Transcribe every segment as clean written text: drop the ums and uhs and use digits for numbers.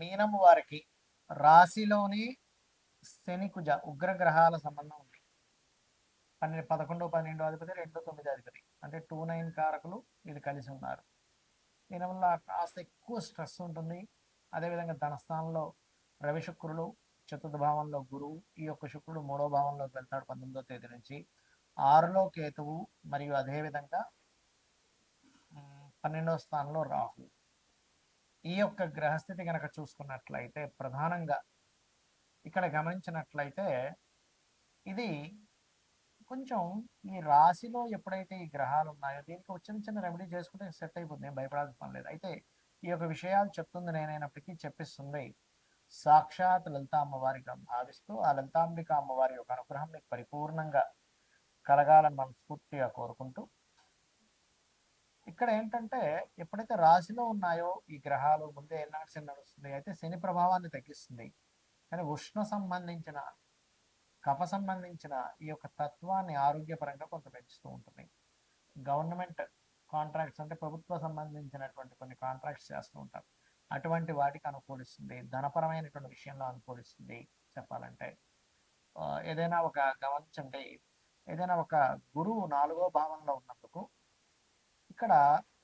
మీనము వారికి రాశిలోని శని కుజ ఉగ్రగ్రహాల సంబంధం ఉంది. 11 12 అధిపతి, 2 9 అధిపతి, అంటే 2 9 కారకులు వీళ్ళు కలిసి ఉన్నారు. దీనివల్ల కాస్త ఎక్కువ స్ట్రెస్ ఉంటుంది. అదేవిధంగా ధనస్థానంలో రవి శుక్రులు, చతుర్థ భావంలో గురువు, ఈ యొక్క శుక్రుడు 3వ భావంలోకి వెళ్తాడు 19వ తేదీ నుంచి. 6లో కేతువు, మరియు అదేవిధంగా 12వ స్థానంలో రాహు. ఈ యొక్క గ్రహస్థితి కనుక చూసుకున్నట్లయితే ప్రధానంగా ఇక్కడ గమనించినట్లయితే ఇది కొంచెం ఈ రాశిలో ఎప్పుడైతే ఈ గ్రహాలు ఉన్నాయో దీనికి చిన్న చిన్న రెమెడీ చేసుకుంటే సెట్ అయిపోతుంది, భయపడాల్సిన పని లేదు. అయితే ఈ యొక్క విషయాలు చెప్తుంది నేనైనప్పటికీ చెప్పిస్తుంది సాక్షాత్ లలితా అమ్మవారిగా భావిస్తూ ఆ లలితాంబిక అమ్మవారి యొక్క అనుగ్రహం మీకు పరిపూర్ణంగా కలగాలని మనస్ఫూర్తిగా కోరుకుంటూ, ఇక్కడ ఏంటంటే ఎప్పుడైతే రాశిలో ఉన్నాయో ఈ గ్రహాలు ముందే ఏనాడు నడుస్తుంది, అయితే శని ప్రభావాన్ని తగ్గిస్తుంది. కానీ ఉష్ణ సంబంధించిన కఫ సంబంధించిన ఈ యొక్క తత్వాన్ని ఆరోగ్యపరంగా కొంత పెంచుతూ ఉంటుంది. గవర్నమెంట్ కాంట్రాక్ట్స్ అంటే ప్రభుత్వ సంబంధించినటువంటి కొన్ని కాంట్రాక్ట్స్ చేస్తూ ఉంటారు, అటువంటి వాటికి అనుకూలిస్తుంది. ధనపరమైనటువంటి విషయంలో అనుకూలిస్తుంది. చెప్పాలంటే ఏదైనా ఒక గమనించండి, ఏదైనా ఒక గురువు 4వ భావంలో ఉన్నందుకు ఇక్కడ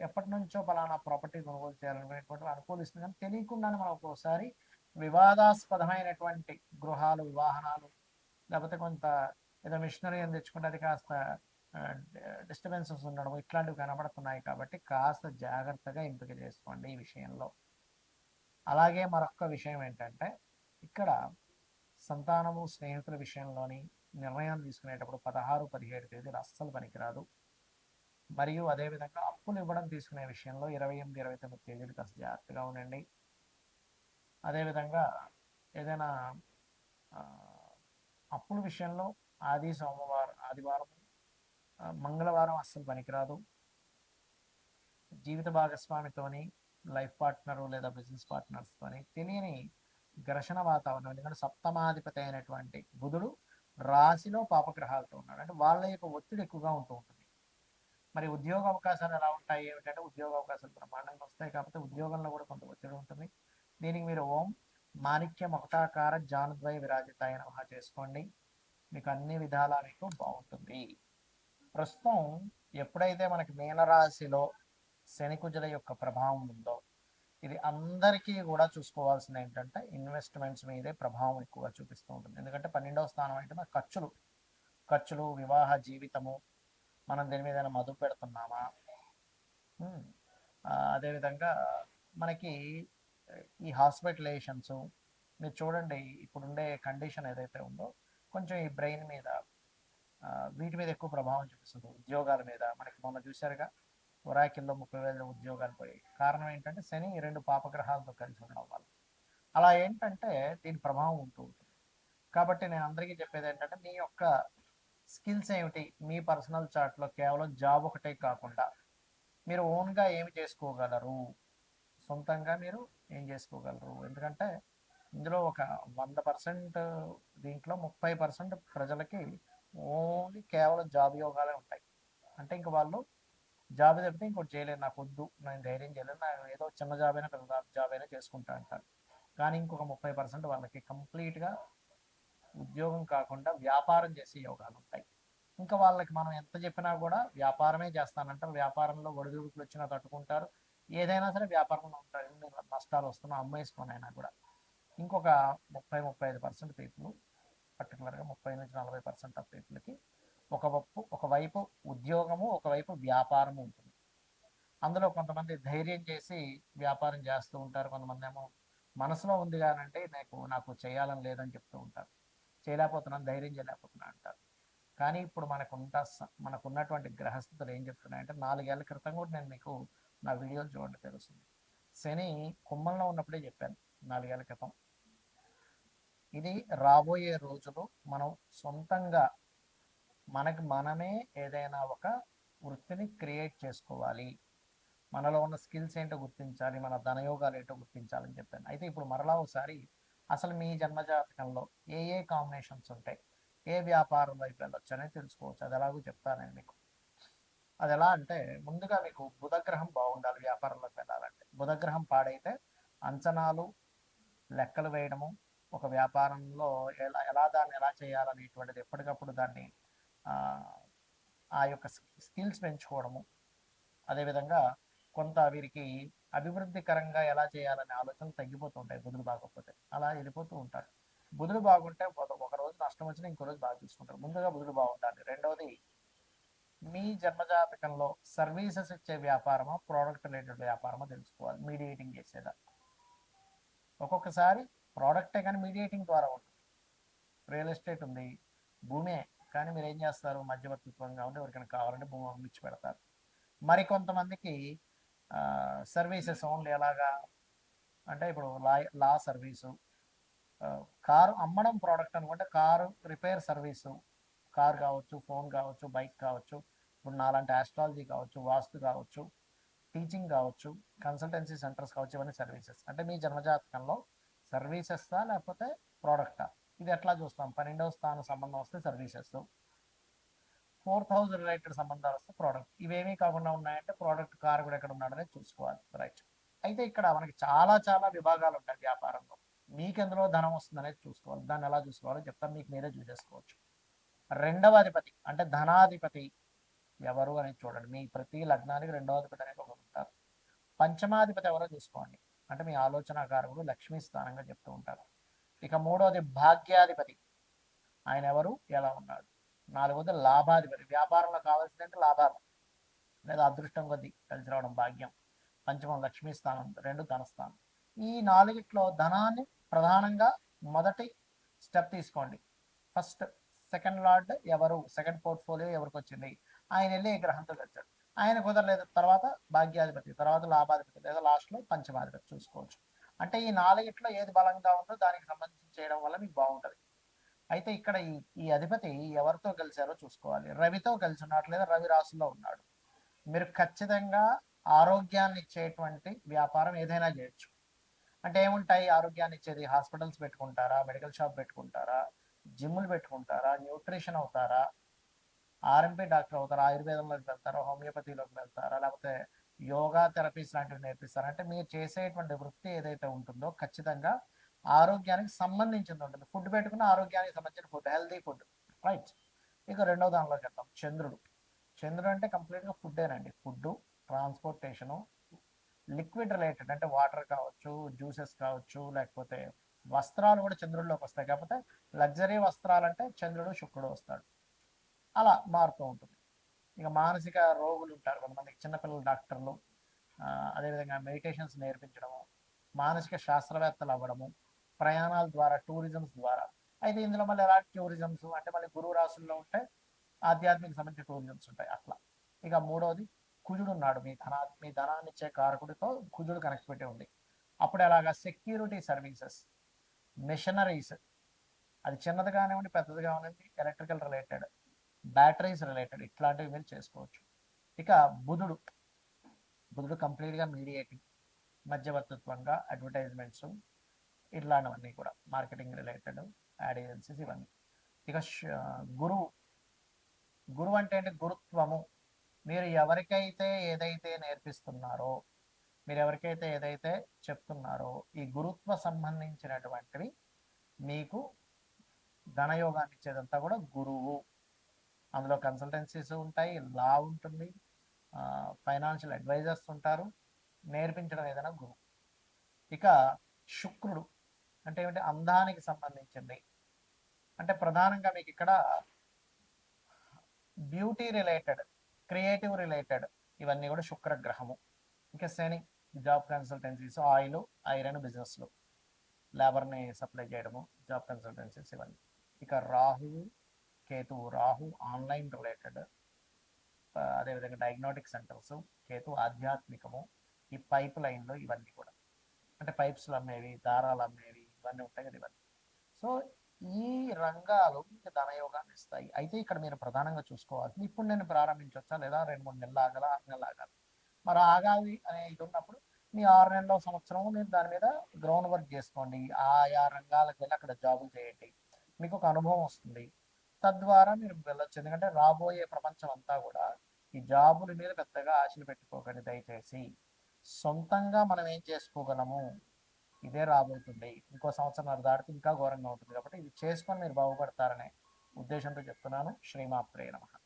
ఎప్పటి నుంచో పలానా ప్రాపర్టీ కొనుగోలు చేయాలనేటువంటి అనుకూలిస్తుంది. కానీ తెలియకుండానే మనం ఒక్కోసారి వివాదాస్పదమైనటువంటి గృహాలు, వాహనాలు, లేకపోతే కొంత ఏదో మిషనరీ అని తెచ్చుకుంటే అది కాస్త డిస్టర్బెన్సెస్ ఉండడం ఇట్లాంటివి కనబడుతున్నాయి. కాబట్టి కాస్త జాగ్రత్తగా ఎంపిక చేసుకోండి ఈ విషయంలో. అలాగే మరొక విషయం ఏంటంటే ఇక్కడ సంతానము, స్నేహితుల విషయంలోని నిర్ణయం తీసుకునేటప్పుడు 16 17 తేదీలు అస్సలు పనికిరాదు. మరియు అదేవిధంగా అప్పులు ఇవ్వడం తీసుకునే విషయంలో 28 29 తేదీలు కాస్త జాగ్రత్తగా ఉండండి. అదేవిధంగా ఏదైనా అప్పుల విషయంలో ఆదివారం మంగళవారం అస్సలు పనికిరాదు. జీవిత భాగస్వామితోని, లైఫ్ పార్ట్నరు లేదా బిజినెస్ పార్ట్నర్స్తోని తెలియని ఘర్షణ వాతావరణం, ఎందుకంటే సప్తమాధిపతి అయినటువంటి బుధుడు రాశిలో పాపగ్రహాలతో ఉన్నాడు, అంటే వాళ్ళ యొక్క ఒత్తిడి ఎక్కువగా ఉంటూ ఉంటుంది. మరి ఉద్యోగ అవకాశాలు ఎలా ఉంటాయి ఏమిటంటే ఉద్యోగ అవకాశాలు బ్రహ్మాండంగా వస్తాయి, కాకపోతే ఉద్యోగంలో కూడా కొంత ఒత్తిడి ఉంటుంది. దీనికి మీరు ఓం మాణిక్య మకుటాకార జానుద్వయ విరాజితాయ నమః చేసుకోండి, మీకు అన్ని విధాలా మీకు బాగుంటుంది. ప్రస్తుతం ఎప్పుడైతే మనకి మీనరాశిలో శని కుజుల యొక్క ప్రభావం ఉందో ఇది అందరికీ కూడా చూసుకోవాల్సింది ఏంటంటే ఇన్వెస్ట్మెంట్స్ మీదే ప్రభావం ఎక్కువగా చూపిస్తూ ఉంటుంది. ఎందుకంటే 12వ స్థానం అంటే మన ఖర్చులు, వివాహ జీవితము, మనం దీని మీద మదుపు పెడుతున్నామా, అదేవిధంగా మనకి ఈ హాస్పిటలైజేషన్స్, మీరు చూడండి ఇప్పుడుండే కండిషన్ ఏదైతే ఉందో కొంచెం ఈ బ్రెయిన్ మీద వీటి మీద ఎక్కువ ప్రభావం చూపిస్తుంది. ఉద్యోగాల మీద మనకి మొన్న చూశారుగా ఒరాకిల్లో 30,000 ఉద్యోగాలు పోయాయి. కారణం ఏంటంటే శని 2 పాపగ్రహాలతో కలిసి ఉండడం వల్ల. అలా ఏంటంటే దీని ప్రభావం ఉంటూ ఉంటుంది. కాబట్టి నేను అందరికీ చెప్పేది ఏంటంటే మీ యొక్క స్కిల్స్ ఏమిటి, మీ పర్సనల్ చార్ట్లో కేవలం జాబ్ ఒకటే కాకుండా మీరు ఓన్గా ఏమి చేసుకోగలరు, సొంతంగా మీరు ఏం చేసుకోగలరు. ఎందుకంటే ఇందులో ఒక 100% దీంట్లో 30% ప్రజలకి ఓన్లీ కేవలం జాబ్ యోగాలే ఉంటాయి. అంటే ఇంక వాళ్ళు జాబ్ తప్పితే ఇంకోటి చేయలేదు, నాకు వద్దు, నేను ధైర్యం చేయలేదు, నాకు ఏదో చిన్న జాబ్ అయినా పెద్ద జాబ్ అయినా చేసుకుంటా అంటారు. కానీ ఇంకొక 30% వాళ్ళకి కంప్లీట్గా ఉద్యోగం కాకుండా వ్యాపారం చేసే యోగాలు ఉంటాయి. ఇంకా వాళ్ళకి మనం ఎంత చెప్పినా కూడా వ్యాపారమే చేస్తానంటారు. వ్యాపారంలో ఒడిదుడుకులు వచ్చినా తట్టుకుంటారు, ఏదైనా సరే వ్యాపారంలో ఉంటారు. నష్టాలు వస్తున్నా అమ్మేసుకోనైనా కూడా. ఇంకొక 30-35% పీపుల్, పర్టికులర్గా 30-40% ఆఫ్ పీపుల్కి ఒకవైపు ఉద్యోగము, ఒకవైపు వ్యాపారము ఉంటుంది. అందులో కొంతమంది ధైర్యం చేసి వ్యాపారం చేస్తూ ఉంటారు, కొంతమంది ఏమో మనసులో ఉంది కానంటే నాకు చేయాలని లేదని చెప్తూ ఉంటారు, చేయలేకపోతున్నాను, ధైర్యం చేయలేకపోతున్నా అంటారు. కానీ ఇప్పుడు మనకున్నటువంటి గ్రహస్థితులు ఏం చెప్తున్నాయంటే 4 ఏళ్ల క్రితం కూడా నేను మీకు నా వీడియోలు చూడండి తెలుస్తుంది. శని కుంభంలో ఉన్నప్పుడే చెప్పాను 4 ఏళ్ల క్రితం. ఇది రాబోయే రోజులు మనం సొంతంగా మనమే ఏదైనా ఒక వృత్తిని క్రియేట్ చేసుకోవాలి, మనలో ఉన్న స్కిల్స్ ఏంటో గుర్తించాలి, మన ధనయోగాలు ఏంటో గుర్తించాలని చెప్పాను. అయితే ఇప్పుడు మరలా ఒకసారి అసలు మీ జన్మజాతకంలో ఏ కాంబినేషన్స్ ఉంటాయి, ఏ వ్యాపారం వైపు వెళ్ళొచ్చు అనేది తెలుసుకోవచ్చు. అది ఎలాగో చెప్తాను నేను మీకు. అది ఎలా అంటే ముందుగా మీకు బుధగ్రహం బాగుండాలి వ్యాపారంలోకి వెళ్ళాలంటే. బుధగ్రహం పాడైతే అంచనాలు, లెక్కలు వేయడము, ఒక వ్యాపారంలో దాన్ని ఎలా చేయాలనేటువంటిది ఎప్పటికప్పుడు దాన్ని ఆ యొక్క స్కిల్స్ పెంచుకోవడము, అదేవిధంగా కొంత వీరికి అభివృద్ధికరంగా ఎలా చేయాలనే ఆలోచనలు తగ్గిపోతుంటాయి బుధుడు బాగోకపోతే, అలా వెళ్ళిపోతూ ఉంటారు. బుధుడు బాగుంటే ఒక రోజు నష్టం వచ్చినా ఇంకో రోజు బాగా చూసుకుంటారు. ముందుగా బుధుడు బాగుండాలి. రెండవది, మీ జన్మజాతకంలో సర్వీసెస్ ఇచ్చే వ్యాపారమా, ప్రోడక్ట్ రిలేటెడ్ వ్యాపారమా తెలుసుకోవాలి. మీడియేటింగ్ చేసేదా, ఒక్కొక్కసారి ప్రోడక్టే కానీ మీడియేటింగ్ ద్వారా ఉంటుంది. రియల్ ఎస్టేట్ ఉంది, భూమే, కానీ మీరు ఏం చేస్తారు, మధ్యవర్తిత్వంగా ఉండి ఎవరికైనా కావాలంటే భూమి అమ్మించి పెడతారు. మరికొంతమందికి సర్వీసెస్ ఓన్లీ ఎలాగా అంటే ఇప్పుడు లా సర్వీసు, కారు అమ్మడం ప్రోడక్ట్ అనుకుంటే కారు రిపేర్ సర్వీసు, కార్ కావచ్చు, ఫోన్ కావచ్చు, బైక్ కావచ్చు, ఇప్పుడు నాలాంటి ఆస్ట్రాలజీ కావచ్చు, వాస్తు కావచ్చు, టీచింగ్ కావచ్చు, కన్సల్టెన్సీ సెంటర్స్ కావచ్చు, ఇవన్నీ సర్వీసెస్. అంటే మీ జన్మజాతకంలో సర్వీసెస్తా లేకపోతే ప్రోడక్టా, ఇది ఎట్లా చూస్తాం. 12వ స్థానం సంబంధం వస్తే సర్వీసెస్, 4th హౌస్ రిలేటెడ్ సంబంధాలు వస్తే ప్రోడక్ట్. ఇవేమీ కాకుండా ఉన్నాయంటే ప్రోడక్ట్, కార్ కూడా ఎక్కడ ఉన్నాడనేది చూసుకోవాలి. రైట్. అయితే ఇక్కడ మనకి చాలా చాలా విభాగాలు ఉంటాయి వ్యాపారంలో. మీకు ఎందులో ధనం వస్తుంది అనేది చూసుకోవాలి. దాన్ని ఎలా చూసుకోవాలో చెప్తాను, మీకు మీరే చూసేసుకోవచ్చు. రెండవ అధిపతి అంటే ధనాధిపతి ఎవరు అనేది చూడండి. మీ ప్రతి లగ్నానికి రెండవ అధిపతి అనేది ఒకరు ఉంటారు. పంచమాధిపతి ఎవరో చూసుకోండి, అంటే మీ ఆలోచనాకారకుడు, లక్ష్మీ స్థానంగా చెప్తూ ఉంటారు. ఇక మూడవది భాగ్యాధిపతి, ఆయన ఎవరు, ఎలా ఉన్నాడు. నాలుగవది లాభాధిపతి, వ్యాపారంలో కావాల్సిందంటే లాభాలు లేదా అదృష్టం కొద్దీ కలిసి రావడం, భాగ్యం. పంచమం లక్ష్మీ స్థానం, రెండు ధనస్థానం. ఈ నాలుగిట్లో ధనాన్ని ప్రధానంగా మొదటి స్టెప్ తీసుకోండి. ఫస్ట్ సెకండ్ లార్డ్ ఎవరు, సెకండ్ పోర్ట్ఫోలియో ఎవరికి వచ్చింది, ఆయన వెళ్ళి ఏ గ్రహంతో కలిసాడు. ఆయన కుదరలేదు, తర్వాత భాగ్యాధిపతి, తర్వాత లాభాధిపతి, లేదా లాస్ట్లో పంచమాధిపతి చూసుకోవచ్చు. అంటే ఈ నాలుగిట్లో ఏది బలంగా ఉందో దానికి సంబంధించి చేయడం వల్ల మీకు బాగుంటుంది. అయితే ఇక్కడ ఈ అధిపతి ఎవరితో కలిశారో చూసుకోవాలి. రవితో కలిసి ఉన్నాడు, లేదా రవి రాశిలో ఉన్నాడు. మీరు ఖచ్చితంగా ఆరోగ్యాన్ని ఇచ్చేటువంటి వ్యాపారం ఏదైనా చేయొచ్చు. అంటే ఏముంటాయి ఆరోగ్యాన్ని ఇచ్చేది, హాస్పిటల్స్ పెట్టుకుంటారా, మెడికల్ షాప్ పెట్టుకుంటారా, జిమ్లు పెట్టుకుంటారా, న్యూట్రిషన్ అవుతారా, ఆర్ఎంపీ డాక్టర్ అవుతారా, ఆయుర్వేదంలోకి వెళ్తారా, హోమియోపతిలోకి వెళ్తారా, లేకపోతే యోగా థెరపీస్ లాంటివి నేర్పిస్తారా. అంటే మీరు చేసేటువంటి వృత్తి ఏదైతే ఉంటుందో ఖచ్చితంగా ఆరోగ్యానికి సంబంధించింది ఉంటుంది. ఫుడ్ పెట్టుకున్న ఆరోగ్యానికి సంబంధించిన ఫుడ్, హెల్తీ ఫుడ్. రైట్. ఇక రెండవ దానిలోకి వెళ్తాం, చంద్రుడు. చంద్రుడు అంటే కంప్లీట్గా ఫుడ్డేనండి. ఫుడ్, ట్రాన్స్పోర్టేషను, లిక్విడ్ రిలేటెడ్ అంటే వాటర్ కావచ్చు, జ్యూసెస్ కావచ్చు, లేకపోతే వస్త్రాలు కూడా చంద్రుడిలోకి వస్తాయి. కాకపోతే లగ్జరీ వస్త్రాలు అంటే చంద్రుడు శుక్రుడు వస్తాడు, అలా మారుతూ ఉంటుంది. ఇక మానసిక రోగులు ఉంటారు కొంతమందికి, చిన్నపిల్లల డాక్టర్లు, అదేవిధంగా మెడిటేషన్స్ నేర్పించడము, మానసిక శాస్త్రవేత్తలు అవ్వడము, ప్రయాణాల ద్వారా, టూరిజమ్స్ ద్వారా. అయితే ఇందులో మళ్ళీ ఎలాంటి టూరిజమ్స్ అంటే మళ్ళీ గురువు రాశుల్లో ఉంటే ఆధ్యాత్మిక సంబంధించిన టూరిజమ్స్ ఉంటాయి అట్లా. ఇక మూడవది కుజుడు ఉన్నాడు, మీ ధనాన్ని ఇచ్చే కారకుడితో కుజుడు కనెక్ట్ పెట్టి ఉంది. అప్పుడు ఎలాగా సెక్యూరిటీ సర్వీసెస్, మిషనరీస్, అది చిన్నది కానివ్వండి పెద్దది కానివ్వండి, ఎలక్ట్రికల్ రిలేటెడ్, బ్యాటరీస్ రిలేటెడ్, ఇట్లాంటివి మీరు చేసుకోవచ్చు. ఇక బుధుడు కంప్లీట్గా మీడియేటింగ్, మధ్యవర్తిత్వంగా, అడ్వర్టైజ్మెంట్స్, ఇట్లాంటివన్నీ కూడా మార్కెటింగ్ రిలేటెడ్, యాడ్ ఏజెన్సీస్, ఇవన్నీ. ఇక గురువు అంటే ఏంటి, గురుత్వము. మీరు ఎవరికైతే ఏదైతే నేర్పిస్తున్నారో, మీరు ఎవరికైతే ఏదైతే చెప్తున్నారో, ఈ గురుత్వ సంబంధించినటువంటివి మీకు ధనయోగాన్ని ఇచ్చేదంతా కూడా గురువు. అందులో కన్సల్టెన్సీస్ ఉంటాయి, లా ఉంటుంది, ఫైనాన్షియల్ అడ్వైజర్స్ ఉంటారు, నేర్పించడం ఏదైనా గురువు. ఇక శుక్రుడు అంటే ఏమిటి, అందానికి సంబంధించింది. అంటే ప్రధానంగా మీకు ఇక్కడ బ్యూటీ రిలేటెడ్, క్రియేటివ్ రిలేటెడ్, ఇవన్నీ కూడా శుక్రగ్రహము. ఇంకా శని, జాబ్ కన్సల్టెన్సీస్, ఆయిల్, ఐరన్ బిజినెస్లు, లేబర్ని సప్లై చేయడము, జాబ్ కన్సల్టెన్సీస్, ఇవన్నీ. ఇక రాహు ఆన్లైన్ రిలేటెడ్, అదేవిధంగా డయాగ్నోటిక్ సెంటర్స్, కేతు ఆధ్యాత్మికము, ఈ పైప్ లైన్లు, ఇవన్నీ కూడా అంటే పైప్స్లు అమ్మేవి, దారాలు అమ్మేవి, ఇవన్నీ ఉంటాయి కదా, ఇవన్నీ. సో ఈ రంగాలు మీకు ధనయోగాన్ని ఇస్తాయి. అయితే ఇక్కడ మీరు ప్రధానంగా చూసుకోవాల్సింది, ఇప్పుడు నేను ప్రారంభించవచ్చా, లేదా 2-3 నెలలు ఆగాల, 6 నెలలు ఆగాలి. మరి ఆగాలి అనే ఇది ఉన్నప్పుడు మీ 6 నెలల సంవత్సరం మీరు దాని మీద గ్రౌండ్ వర్క్ చేసుకోండి, ఆయా రంగాలకు వెళ్ళి అక్కడ జాబులు చేయండి, మీకు ఒక అనుభవం వస్తుంది. తద్వారా మీరు వెళ్ళొచ్చు. ఎందుకంటే రాబోయే ప్రపంచం అంతా కూడా ఈ జాబుల మీద పెద్దగా ఆశలు పెట్టుకోకండి దయచేసి. సొంతంగా మనం ఏం చేసుకోగలము, ఇదే రాబోతుంది. ఇంకో సంవత్సరంన్నర దాటితే ఇంకా ఘోరంగా ఉంటుంది. కాబట్టి ఇది చేసుకొని మీరు బాగుపడతారనే ఉద్దేశంతో చెప్తున్నాను. శ్రీమాత్రే నమః.